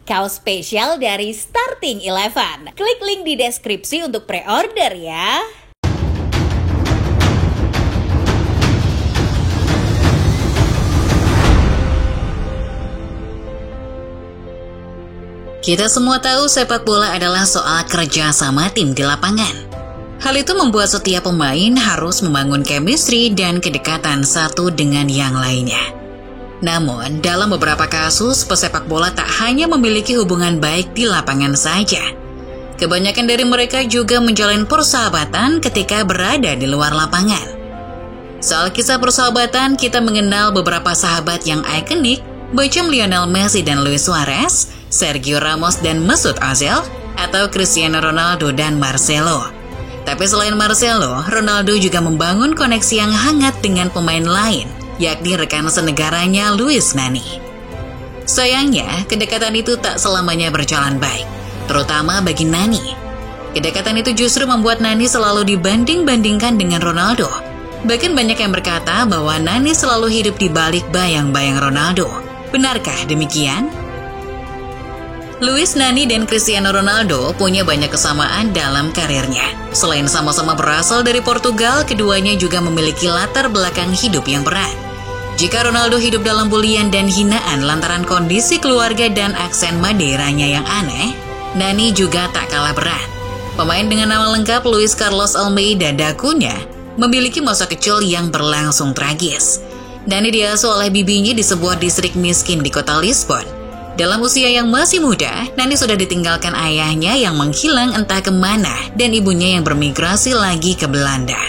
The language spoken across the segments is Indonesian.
Kaos spesial dari Starting Eleven. Klik link di deskripsi untuk pre-order ya. Kita semua tahu sepak bola adalah soal kerja sama tim di lapangan. Hal itu membuat setiap pemain harus membangun chemistry dan kedekatan satu dengan yang lainnya. Namun, dalam beberapa kasus, pesepak bola tak hanya memiliki hubungan baik di lapangan saja. Kebanyakan dari mereka juga menjalin persahabatan ketika berada di luar lapangan. Soal kisah persahabatan, kita mengenal beberapa sahabat yang ikonik, macam Lionel Messi dan Luis Suarez, Sergio Ramos dan Mesut Ozil, atau Cristiano Ronaldo dan Marcelo. Tapi selain Marcelo, Ronaldo juga membangun koneksi yang hangat dengan pemain lain, yakni rekan senegaranya Luis Nani. Sayangnya, kedekatan itu tak selamanya berjalan baik, terutama bagi Nani. Kedekatan itu justru membuat Nani selalu dibanding-bandingkan dengan Ronaldo. Bahkan banyak yang berkata bahwa Nani selalu hidup di balik bayang-bayang Ronaldo. Benarkah demikian? Luis Nani dan Cristiano Ronaldo punya banyak kesamaan dalam karirnya. Selain sama-sama berasal dari Portugal, keduanya juga memiliki latar belakang hidup yang berat. Jika Ronaldo hidup dalam bulian dan hinaan lantaran kondisi keluarga dan aksen Madeiranya yang aneh, Nani juga tak kalah berat. Pemain dengan nama lengkap Luis Carlos Almeida da Cunha memiliki masa kecil yang berlangsung tragis. Nani diasuh oleh bibinya di sebuah distrik miskin di kota Lisbon. Dalam usia yang masih muda, Nani sudah ditinggalkan ayahnya yang menghilang entah kemana dan ibunya yang bermigrasi lagi ke Belanda.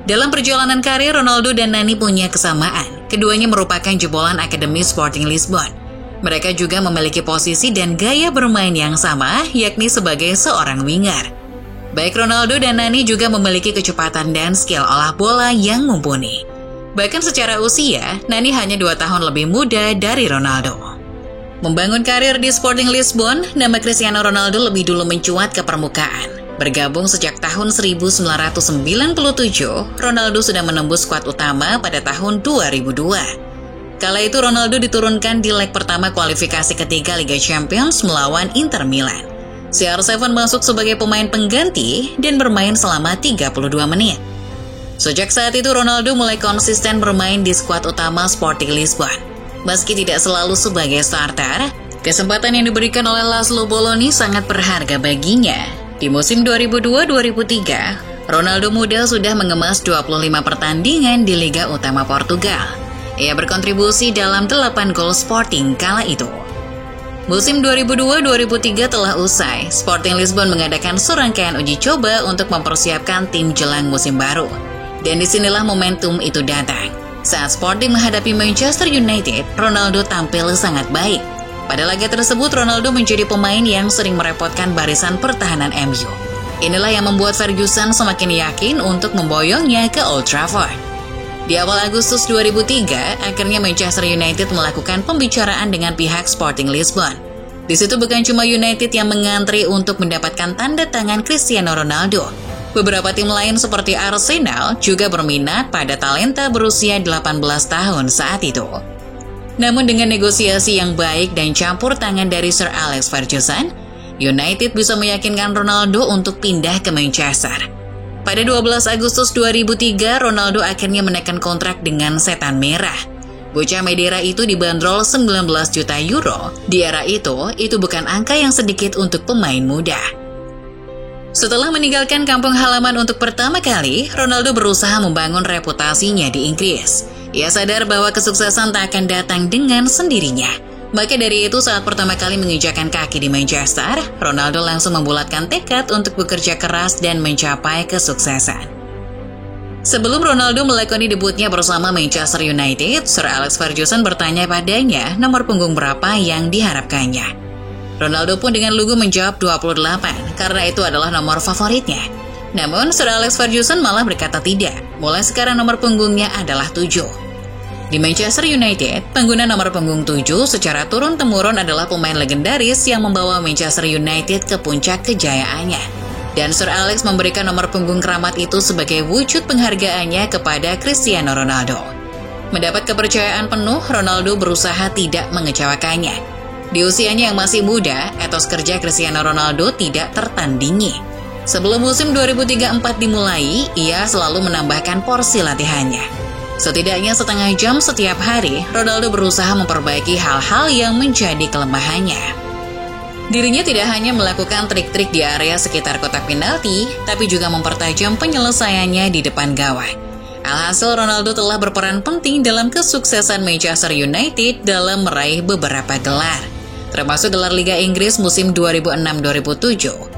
Dalam perjalanan karir, Ronaldo dan Nani punya kesamaan. Keduanya merupakan jebolan Akademi Sporting Lisbon. Mereka juga memiliki posisi dan gaya bermain yang sama, yakni sebagai seorang winger. Baik Ronaldo dan Nani juga memiliki kecepatan dan skill olah bola yang mumpuni. Bahkan secara usia, Nani hanya 2 tahun lebih muda dari Ronaldo. Membangun karir di Sporting Lisbon, nama Cristiano Ronaldo lebih dulu mencuat ke permukaan. Bergabung sejak tahun 1997, Ronaldo sudah menembus skuad utama pada tahun 2002. Kala itu Ronaldo diturunkan di leg pertama kualifikasi ketiga Liga Champions melawan Inter Milan. CR7 masuk sebagai pemain pengganti dan bermain selama 32 menit. Sejak saat itu Ronaldo mulai konsisten bermain di skuad utama Sporting Lisbon. Meski tidak selalu sebagai starter, kesempatan yang diberikan oleh Laszlo Bologna sangat berharga baginya. Di musim 2002-2003, Ronaldo muda sudah mengemas 25 pertandingan di Liga Utama Portugal. Ia berkontribusi dalam 8 gol Sporting kala itu. Musim 2002-2003 telah usai, Sporting Lisbon mengadakan serangkaian uji coba untuk mempersiapkan tim jelang musim baru. Dan disinilah momentum itu datang. Saat Sporting menghadapi Manchester United, Ronaldo tampil sangat baik. Pada laga tersebut, Ronaldo menjadi pemain yang sering merepotkan barisan pertahanan MU. Inilah yang membuat Ferguson semakin yakin untuk memboyongnya ke Old Trafford. Di awal Agustus 2003, akhirnya Manchester United melakukan pembicaraan dengan pihak Sporting Lisbon. Di situ bukan cuma United yang mengantri untuk mendapatkan tanda tangan Cristiano Ronaldo. Beberapa tim lain seperti Arsenal juga berminat pada talenta berusia 18 tahun saat itu. Namun dengan negosiasi yang baik dan campur tangan dari Sir Alex Ferguson, United bisa meyakinkan Ronaldo untuk pindah ke Manchester. Pada 12 Agustus 2003, Ronaldo akhirnya menekan kontrak dengan Setan Merah. Bocah Madeira itu dibanderol 19 juta euro. Di era itu bukan angka yang sedikit untuk pemain muda. Setelah meninggalkan kampung halaman untuk pertama kali, Ronaldo berusaha membangun reputasinya di Inggris. Ia sadar bahwa kesuksesan tak akan datang dengan sendirinya. Maka dari itu saat pertama kali menginjakkan kaki di Manchester, Ronaldo langsung membulatkan tekad untuk bekerja keras dan mencapai kesuksesan. Sebelum Ronaldo melakoni debutnya bersama Manchester United, Sir Alex Ferguson bertanya padanya nomor punggung berapa yang diharapkannya. Ronaldo pun dengan lugu menjawab 28, karena itu adalah nomor favoritnya. Namun, Sir Alex Ferguson malah berkata tidak. Mulai sekarang nomor punggungnya adalah 7. Di Manchester United, pengguna nomor punggung 7 secara turun-temurun adalah pemain legendaris yang membawa Manchester United ke puncak kejayaannya. Dan Sir Alex memberikan nomor punggung keramat itu sebagai wujud penghargaannya kepada Cristiano Ronaldo. Mendapat kepercayaan penuh, Ronaldo berusaha tidak mengecewakannya. Di usianya yang masih muda, etos kerja Cristiano Ronaldo tidak tertandingi. Sebelum musim 2003-04 dimulai, ia selalu menambahkan porsi latihannya. Setidaknya setengah jam setiap hari, Ronaldo berusaha memperbaiki hal-hal yang menjadi kelemahannya. Dirinya tidak hanya melakukan trik-trik di area sekitar kotak penalti, tapi juga mempertajam penyelesaiannya di depan gawang. Alhasil, Ronaldo telah berperan penting dalam kesuksesan Manchester United dalam meraih beberapa gelar, termasuk gelar Liga Inggris musim 2006-2007.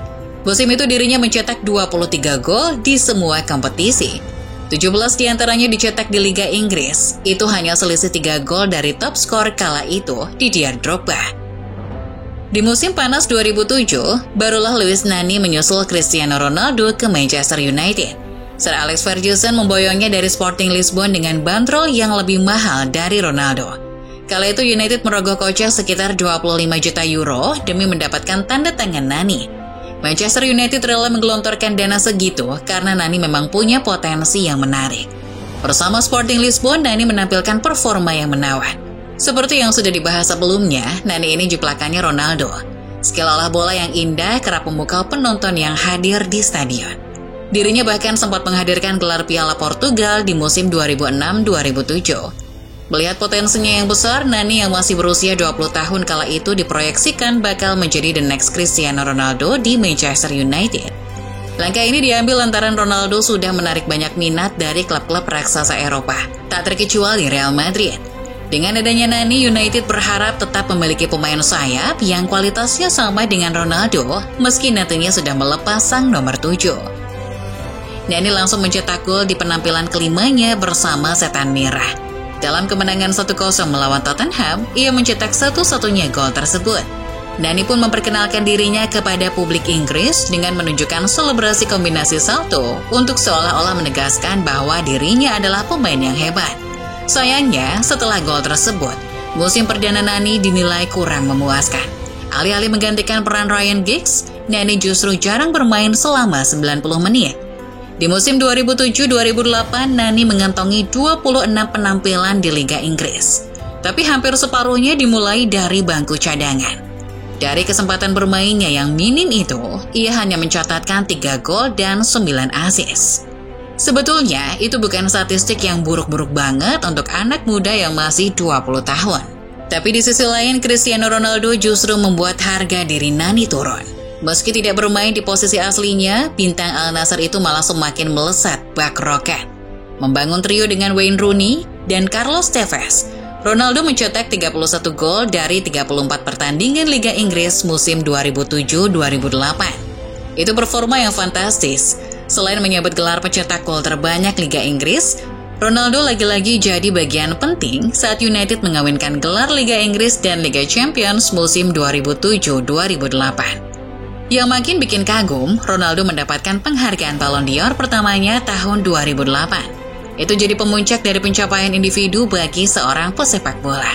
Musim itu dirinya mencetak 23 gol di semua kompetisi. 17 diantaranya dicetak di Liga Inggris. Itu hanya selisih 3 gol dari top skor kala itu, Didier Drogba. Di musim panas 2007, barulah Luis Nani menyusul Cristiano Ronaldo ke Manchester United. Sir Alex Ferguson memboyongnya dari Sporting Lisbon dengan bandrol yang lebih mahal dari Ronaldo. Kala itu United merogoh kocek sekitar 25 juta euro demi mendapatkan tanda tangan Nani. Manchester United rela menggelontorkan dana segitu karena Nani memang punya potensi yang menarik. Bersama Sporting Lisbon, Nani menampilkan performa yang menawan. Seperti yang sudah dibahas sebelumnya, Nani ini jiplakannya Ronaldo. Skill olah bola yang indah kerap memukau penonton yang hadir di stadion. Dirinya bahkan sempat menghadirkan gelar Piala Portugal di musim 2006-2007. Melihat potensinya yang besar, Nani yang masih berusia 20 tahun kala itu diproyeksikan bakal menjadi the next Cristiano Ronaldo di Manchester United. Langkah ini diambil lantaran Ronaldo sudah menarik banyak minat dari klub-klub raksasa Eropa, tak terkecuali Real Madrid. Dengan adanya Nani, United berharap tetap memiliki pemain sayap yang kualitasnya sama dengan Ronaldo, meski nantinya sudah melepas sang nomor 7. Nani langsung mencetak gol di penampilan kelimanya bersama Setan Merah. Dalam kemenangan 1-0 melawan Tottenham, ia mencetak satu-satunya gol tersebut. Nani pun memperkenalkan dirinya kepada publik Inggris dengan menunjukkan selebrasi kombinasi salto untuk seolah-olah menegaskan bahwa dirinya adalah pemain yang hebat. Sayangnya, setelah gol tersebut, musim perdana Nani dinilai kurang memuaskan. Alih-alih menggantikan peran Ryan Giggs, Nani justru jarang bermain selama 90 menit. Di musim 2007-2008, Nani mengantongi 26 penampilan di Liga Inggris. Tapi hampir separuhnya dimulai dari bangku cadangan. Dari kesempatan bermainnya yang minim itu, ia hanya mencatatkan 3 gol dan 9 assist. Sebetulnya, itu bukan statistik yang buruk-buruk banget untuk anak muda yang masih 20 tahun. Tapi di sisi lain, Cristiano Ronaldo justru membuat harga diri Nani turun. Meski tidak bermain di posisi aslinya, bintang Al Nassr itu malah semakin melesat bak roket. Membangun trio dengan Wayne Rooney dan Carlos Tevez, Ronaldo mencetak 31 gol dari 34 pertandingan Liga Inggris musim 2007-2008. Itu performa yang fantastis. Selain menyabet gelar pencetak gol terbanyak Liga Inggris, Ronaldo lagi-lagi jadi bagian penting saat United mengawinkan gelar Liga Inggris dan Liga Champions musim 2007-2008. Yang makin bikin kagum, Ronaldo mendapatkan penghargaan Ballon d'Or pertamanya tahun 2008. Itu jadi pemuncak dari pencapaian individu bagi seorang pesepak bola.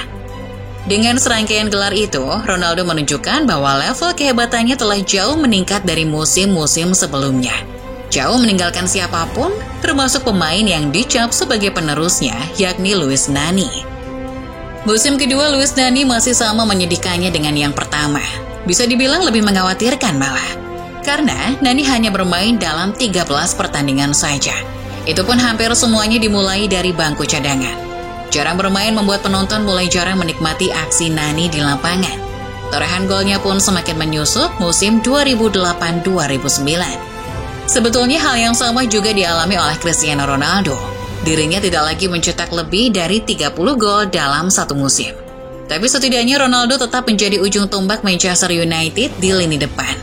Dengan serangkaian gelar itu, Ronaldo menunjukkan bahwa level kehebatannya telah jauh meningkat dari musim-musim sebelumnya. Jauh meninggalkan siapapun, termasuk pemain yang dicap sebagai penerusnya, yakni Luis Nani. Musim kedua Luis Nani masih sama menyedihkannya dengan yang pertama. Bisa dibilang lebih mengkhawatirkan malah. Karena Nani hanya bermain dalam 13 pertandingan saja. Itu pun hampir semuanya dimulai dari bangku cadangan. Jarang bermain membuat penonton mulai jarang menikmati aksi Nani di lapangan. Torehan golnya pun semakin menyusut musim 2008-2009. Sebetulnya hal yang sama juga dialami oleh Cristiano Ronaldo. Dirinya tidak lagi mencetak lebih dari 30 gol dalam satu musim. Tapi setidaknya Ronaldo tetap menjadi ujung tombak Manchester United di lini depan.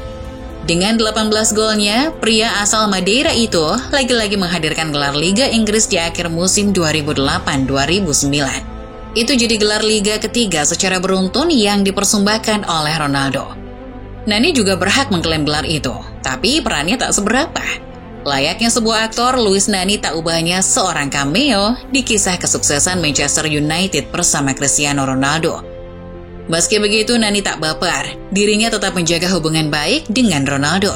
Dengan 18 golnya, pria asal Madeira itu lagi-lagi menghadirkan gelar Liga Inggris di akhir musim 2008-2009. Itu jadi gelar Liga ketiga secara beruntun yang dipersembahkan oleh Ronaldo. Nani juga berhak mengklaim gelar itu, tapi perannya tak seberapa. Layaknya sebuah aktor, Luis Nani tak ubahnya seorang cameo di kisah kesuksesan Manchester United bersama Cristiano Ronaldo. Meski begitu, Nani tak baper. Dirinya tetap menjaga hubungan baik dengan Ronaldo.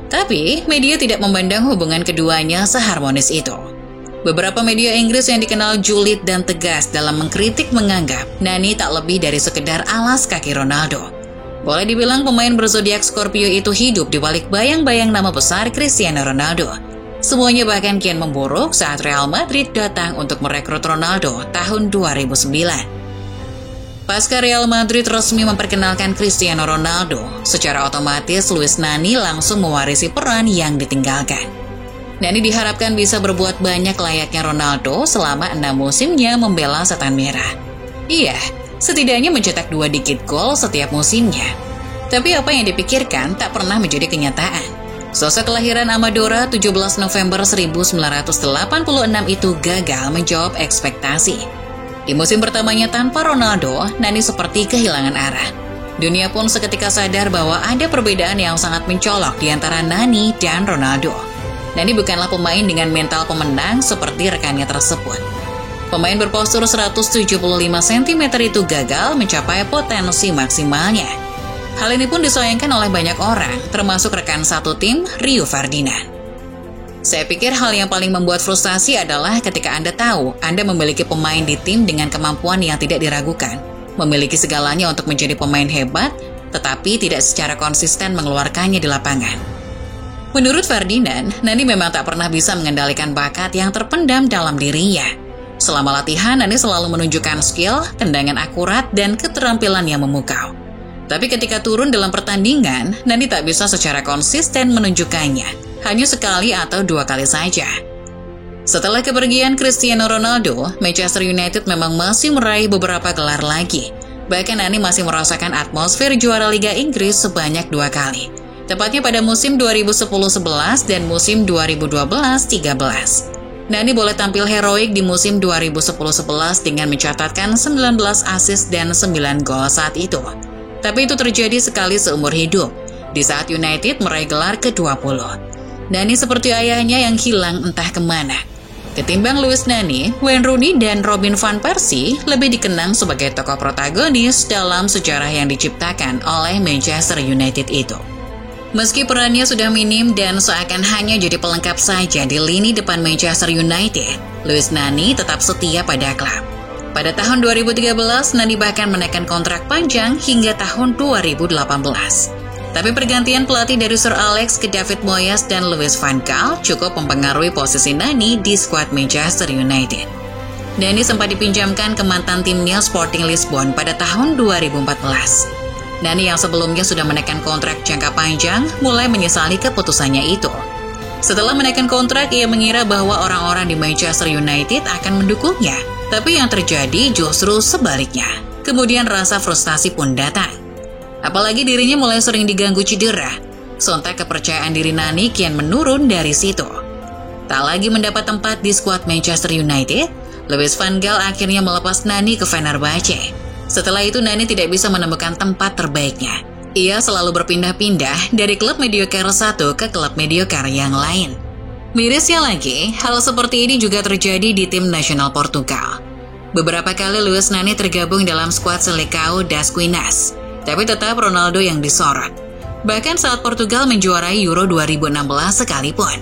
Tapi, media tidak memandang hubungan keduanya seharmonis itu. Beberapa media Inggris yang dikenal julid dan tegas dalam mengkritik menganggap Nani tak lebih dari sekedar alas kaki Ronaldo. Boleh dibilang pemain berzodiak Scorpio itu hidup di balik bayang-bayang nama besar Cristiano Ronaldo. Semuanya bahkan kian memburuk saat Real Madrid datang untuk merekrut Ronaldo tahun 2009. Pasca Real Madrid resmi memperkenalkan Cristiano Ronaldo, secara otomatis Luis Nani langsung mewarisi peran yang ditinggalkan. Nani diharapkan bisa berbuat banyak layaknya Ronaldo selama 6 musimnya membela Setan Merah. Iya, setidaknya mencetak 2 digit gol setiap musimnya. Tapi apa yang dipikirkan tak pernah menjadi kenyataan. Sosok kelahiran Amadora 17 November 1986 itu gagal menjawab ekspektasi. Di musim pertamanya tanpa Ronaldo, Nani seperti kehilangan arah. Dunia pun seketika sadar bahwa ada perbedaan yang sangat mencolok di antara Nani dan Ronaldo. Nani bukanlah pemain dengan mental pemenang seperti rekannya tersebut. Pemain berpostur 175 cm itu gagal mencapai potensi maksimalnya. Hal ini pun disayangkan oleh banyak orang, termasuk rekan satu tim, Rio Ferdinand. Saya pikir hal yang paling membuat frustasi adalah ketika Anda tahu Anda memiliki pemain di tim dengan kemampuan yang tidak diragukan, memiliki segalanya untuk menjadi pemain hebat, tetapi tidak secara konsisten mengeluarkannya di lapangan. Menurut Ferdinand, Nani memang tak pernah bisa mengendalikan bakat yang terpendam dalam dirinya. Selama latihan, Nani selalu menunjukkan skill, tendangan akurat, dan keterampilan yang memukau. Tapi ketika turun dalam pertandingan, Nani tak bisa secara konsisten menunjukkannya. Hanya sekali atau 2 kali saja. Setelah kepergian Cristiano Ronaldo, Manchester United memang masih meraih beberapa gelar lagi. Bahkan Nani masih merasakan atmosfer juara Liga Inggris sebanyak 2 kali. Tepatnya pada musim 2010-11 dan musim 2012-13. Nani boleh tampil heroik di musim 2010-11 dengan mencatatkan 19 assist dan 9 gol saat itu. Tapi itu terjadi sekali seumur hidup, di saat United meraih gelar ke-20. Nani seperti ayahnya yang hilang entah kemana. Ketimbang Luis Nani, Wayne Rooney dan Robin van Persie lebih dikenang sebagai tokoh protagonis dalam sejarah yang diciptakan oleh Manchester United itu. Meski perannya sudah minim dan seakan hanya jadi pelengkap saja di lini depan Manchester United, Luis Nani tetap setia pada klub. Pada tahun 2013, Nani bahkan menaikkan kontrak panjang hingga tahun 2018. Tapi pergantian pelatih dari Sir Alex ke David Moyes dan Louis van Gaal cukup mempengaruhi posisi Nani di skuad Manchester United. Nani sempat dipinjamkan ke mantan timnya Sporting Lisbon pada tahun 2014. Nani yang sebelumnya sudah menaikkan kontrak jangka panjang mulai menyesali keputusannya itu. Setelah menaikkan kontrak, ia mengira bahwa orang-orang di Manchester United akan mendukungnya. Tapi yang terjadi justru sebaliknya. Kemudian rasa frustasi pun datang. Apalagi dirinya mulai sering diganggu cedera. Sontak kepercayaan diri Nani kian menurun dari situ. Tak lagi mendapat tempat di skuad Manchester United, Louis van Gaal akhirnya melepas Nani ke Fenerbahce. Setelah itu Nani tidak bisa menemukan tempat terbaiknya. Ia selalu berpindah-pindah dari klub mediocre satu ke klub mediocre yang lain. Mirisnya lagi, hal seperti ini juga terjadi di tim nasional Portugal. Beberapa kali Luis Nani tergabung dalam skuad Seleção das Quinas. Tapi tetap Ronaldo yang disorot. Bahkan saat Portugal menjuarai Euro 2016 sekalipun.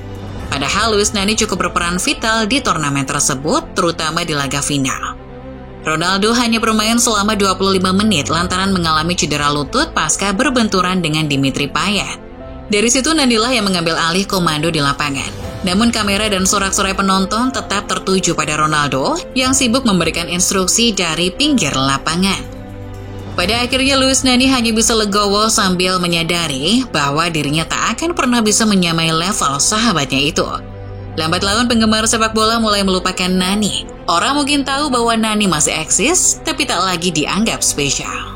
Padahal Luis Nani cukup berperan vital di turnamen tersebut, terutama di laga final. Ronaldo hanya bermain selama 25 menit lantaran mengalami cedera lutut pasca berbenturan dengan Dimitri Payet. Dari situ Nanilah yang mengambil alih komando di lapangan. Namun kamera dan sorak-sorai penonton tetap tertuju pada Ronaldo yang sibuk memberikan instruksi dari pinggir lapangan. Pada akhirnya Luis Nani hanya bisa legowo sambil menyadari bahwa dirinya tak akan pernah bisa menyamai level sahabatnya itu. Lambat laun penggemar sepak bola mulai melupakan Nani. Orang mungkin tahu bahwa Nani masih eksis, tapi tak lagi dianggap spesial.